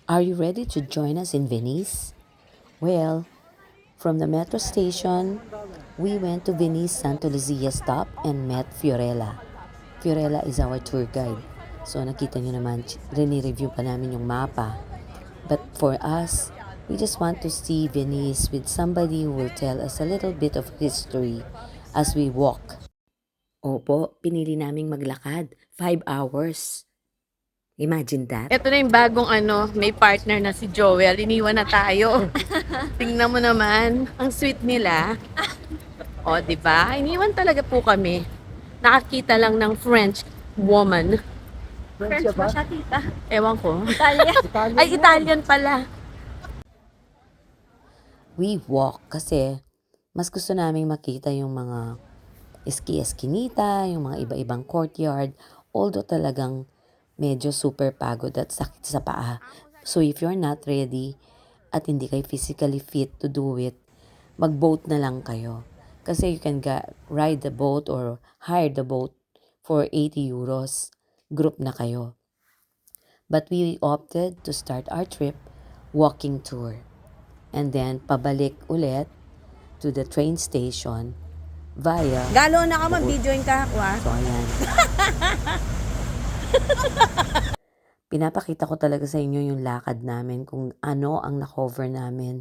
Are you ready to join us in Venice? Well, from the metro station, we went to Venice Santo Lucia stop and met Fiorella. Fiorella is our tour guide. So nakita nyo naman, rini-review pa namin yung mapa. But for us, we just want to see Venice with somebody who will tell us a little bit of history as we walk. Opo, pinili naming maglakad. 5 hours. Imagine that. Ito na yung bagong may partner na si Joel. Iniwan na tayo. Tingnan mo naman, ang sweet nila. O, di ba? Iniwan talaga po kami. Nakakita lang ng French woman. French ba siya, tita? Ewan ko. Italian. Ay, Italian pala. We walk kasi mas gusto naming makita yung mga eskinita, yung mga iba-ibang courtyard. Although talagang medyo super pagod at sakit sa paa. So if you're not ready at hindi kayo physically fit to do it, mag-boat na lang kayo. Kasi you can ride the boat or hire the boat for 80 euros. Group na kayo. But we opted to start our trip walking tour. And then pabalik ulit to the train station via... Galo na ka mag-videoin ka, wa? So ayan. Pinapakita ko talaga sa inyo yung lakad namin, kung ano ang na-cover namin.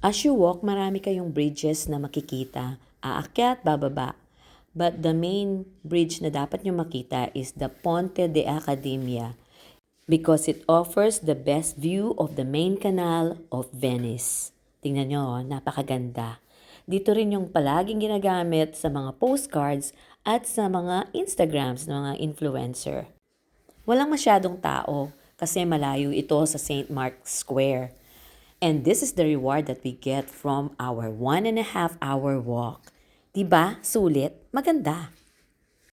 As you walk, marami kayong bridges na makikita. Aakyat, bababa. But the main bridge na dapat nyo makita is the Ponte de Academia because it offers the best view of the main canal of Venice. Tingnan nyo, napakaganda. Dito rin yung palaging ginagamit sa mga postcards at sa mga Instagrams ng mga influencer. Walang masyadong tao kasi malayo ito sa St. Mark's Square. And this is the reward that we get from our 1.5 hour walk. Diba? Sulit? Maganda.